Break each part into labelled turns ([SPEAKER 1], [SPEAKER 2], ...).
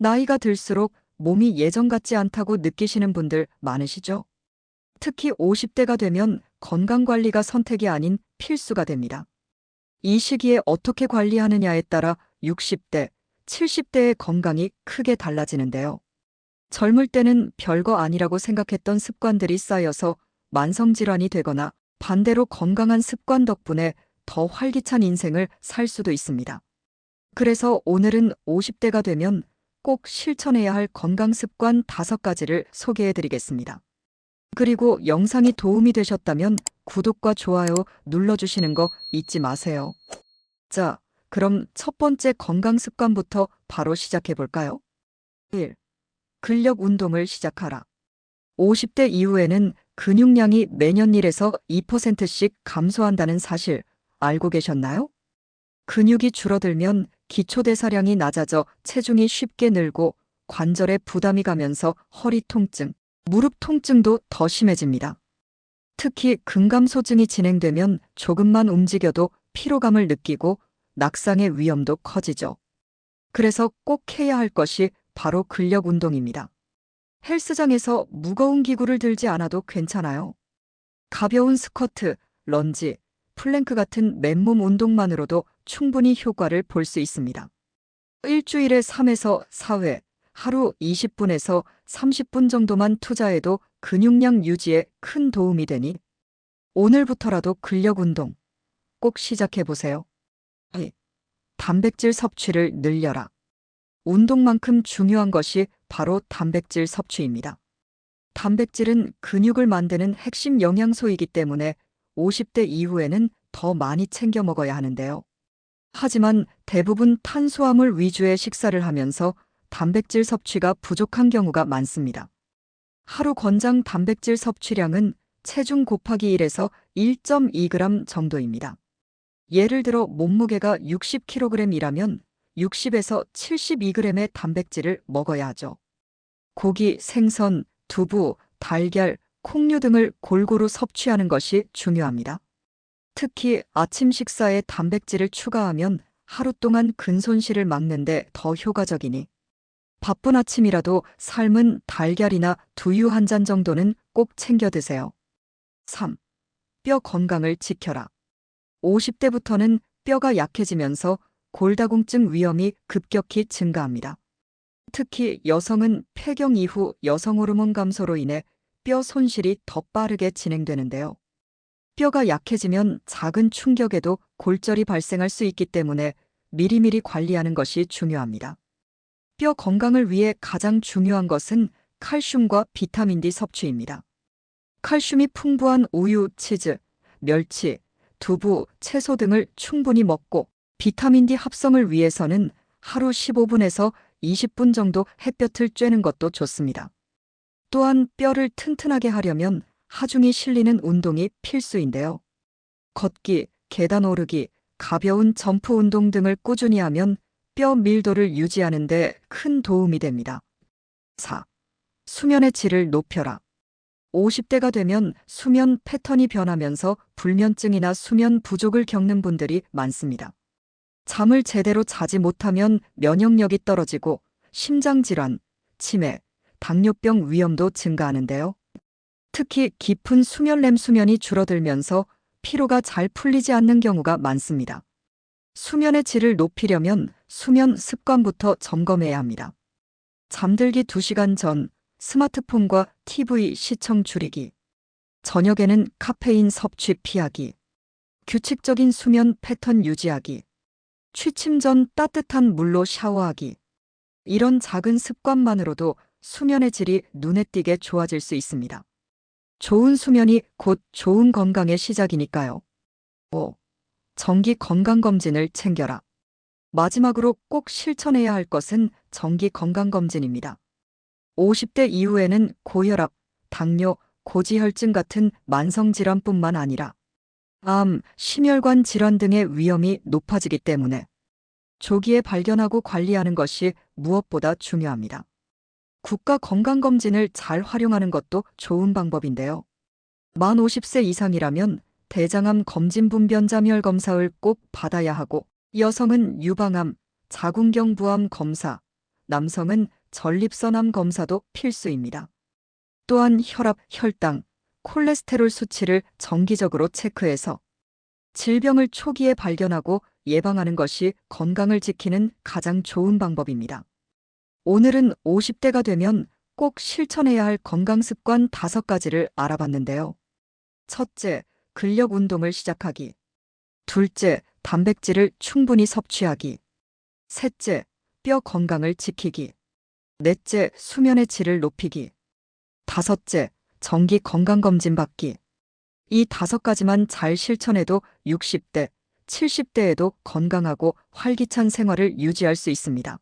[SPEAKER 1] 나이가 들수록 몸이 예전 같지 않다고 느끼시는 분들 많으시죠? 특히 50대가 되면 건강관리가 선택이 아닌 필수가 됩니다. 이 시기에 어떻게 관리하느냐에 따라 60대, 70대의 건강이 크게 달라지는데요. 젊을 때는 별거 아니라고 생각했던 습관들이 쌓여서 만성질환이 되거나 반대로 건강한 습관 덕분에 더 활기찬 인생을 살 수도 있습니다. 그래서 오늘은 50대가 되면 꼭 실천해야 할 건강 습관 5가지를 소개해 드리겠습니다. 그리고 영상이 도움이 되셨다면 구독과 좋아요 눌러주시는 거 잊지 마세요. 자, 그럼 첫 번째 건강 습관부터 바로 시작해 볼까요? 1. 근력 운동을 시작하라. 50대 이후에는 근육량이 매년 1에서 2%씩 감소한다는 사실 알고 계셨나요? 근육이 줄어들면 기초대사량이 낮아져 체중이 쉽게 늘고 관절에 부담이 가면서 허리 통증, 무릎 통증도 더 심해집니다. 특히 근감소증이 진행되면 조금만 움직여도 피로감을 느끼고 낙상의 위험도 커지죠. 그래서 꼭 해야 할 것이 바로 근력 운동입니다. 헬스장에서 무거운 기구를 들지 않아도 괜찮아요. 가벼운 스쿼트, 런지, 플랭크 같은 맨몸 운동만으로도 충분히 효과를 볼 수 있습니다. 일주일에 3에서 4회, 하루 20분에서 30분 정도만 투자해도 근육량 유지에 큰 도움이 되니 오늘부터라도 근력 운동 꼭 시작해 보세요. 2. 단백질 섭취를 늘려라. 운동만큼 중요한 것이 바로 단백질 섭취입니다. 단백질은 근육을 만드는 핵심 영양소이기 때문에 50대 이후에는 더 많이 챙겨 먹어야 하는데요. 하지만 대부분 탄수화물 위주의 식사를 하면서 단백질 섭취가 부족한 경우가 많습니다. 하루 권장 단백질 섭취량은 체중 곱하기 1에서 1.2g 정도입니다. 예를 들어 몸무게가 60kg이라면 60에서 72g의 단백질을 먹어야 하죠. 고기, 생선, 두부, 달걀, 콩류 등을 골고루 섭취하는 것이 중요합니다. 특히 아침 식사에 단백질을 추가하면 하루 동안 근손실을 막는데 더 효과적이니 바쁜 아침이라도 삶은 달걀이나 두유 한 잔 정도는 꼭 챙겨 드세요. 3. 뼈 건강을 지켜라. 50대부터는 뼈가 약해지면서 골다공증 위험이 급격히 증가합니다. 특히 여성은 폐경 이후 여성 호르몬 감소로 인해 뼈 손실이 더 빠르게 진행되는데요. 뼈가 약해지면 작은 충격에도 골절이 발생할 수 있기 때문에 미리미리 관리하는 것이 중요합니다. 뼈 건강을 위해 가장 중요한 것은 칼슘과 비타민 D 섭취입니다. 칼슘이 풍부한 우유, 치즈, 멸치, 두부, 채소 등을 충분히 먹고 비타민 D 합성을 위해서는 하루 15분에서 20분 정도 햇볕을 쬐는 것도 좋습니다. 또한 뼈를 튼튼하게 하려면 하중이 실리는 운동이 필수인데요. 걷기, 계단 오르기, 가벼운 점프 운동 등을 꾸준히 하면 뼈 밀도를 유지하는 데 큰 도움이 됩니다. 4. 수면의 질을 높여라. 50대가 되면 수면 패턴이 변하면서 불면증이나 수면 부족을 겪는 분들이 많습니다. 잠을 제대로 자지 못하면 면역력이 떨어지고 심장질환, 치매, 당뇨병 위험도 증가하는데요. 특히 깊은 수면렘 수면이 줄어들면서 피로가 잘 풀리지 않는 경우가 많습니다. 수면의 질을 높이려면 수면 습관부터 점검해야 합니다. 잠들기 2시간 전 스마트폰과 TV 시청 줄이기, 저녁에는 카페인 섭취 피하기, 규칙적인 수면 패턴 유지하기, 취침 전 따뜻한 물로 샤워하기. 이런 작은 습관만으로도 수면의 질이 눈에 띄게 좋아질 수 있습니다. 좋은 수면이 곧 좋은 건강의 시작이니까요. 5. 정기 건강검진을 챙겨라. 마지막으로 꼭 실천해야 할 것은 정기 건강검진입니다. 50대 이후에는 고혈압, 당뇨, 고지혈증 같은 만성질환뿐만 아니라 암, 심혈관 질환 등의 위험이 높아지기 때문에 조기에 발견하고 관리하는 것이 무엇보다 중요합니다. 국가 건강검진을 잘 활용하는 것도 좋은 방법인데요. 만 50세 이상이라면 대장암 검진분변자멸 검사를 꼭 받아야 하고 여성은 유방암, 자궁경부암 검사, 남성은 전립선암 검사도 필수입니다. 또한 혈압, 혈당, 콜레스테롤 수치를 정기적으로 체크해서 질병을 초기에 발견하고 예방하는 것이 건강을 지키는 가장 좋은 방법입니다. 오늘은 50대가 되면 꼭 실천해야 할 건강 습관 5가지를 알아봤는데요. 첫째, 근력 운동을 시작하기. 둘째, 단백질을 충분히 섭취하기. 셋째, 뼈 건강을 지키기. 넷째, 수면의 질을 높이기. 다섯째, 정기 건강검진 받기. 이 5가지만 잘 실천해도 60대, 70대에도 건강하고 활기찬 생활을 유지할 수 있습니다.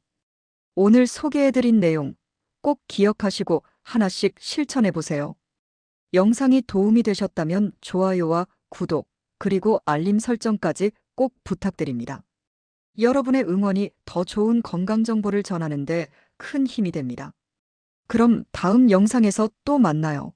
[SPEAKER 1] 오늘 소개해드린 내용 꼭 기억하시고 하나씩 실천해보세요. 영상이 도움이 되셨다면 좋아요와 구독, 그리고 알림 설정까지 꼭 부탁드립니다. 여러분의 응원이 더 좋은 건강 정보를 전하는데 큰 힘이 됩니다. 그럼 다음 영상에서 또 만나요.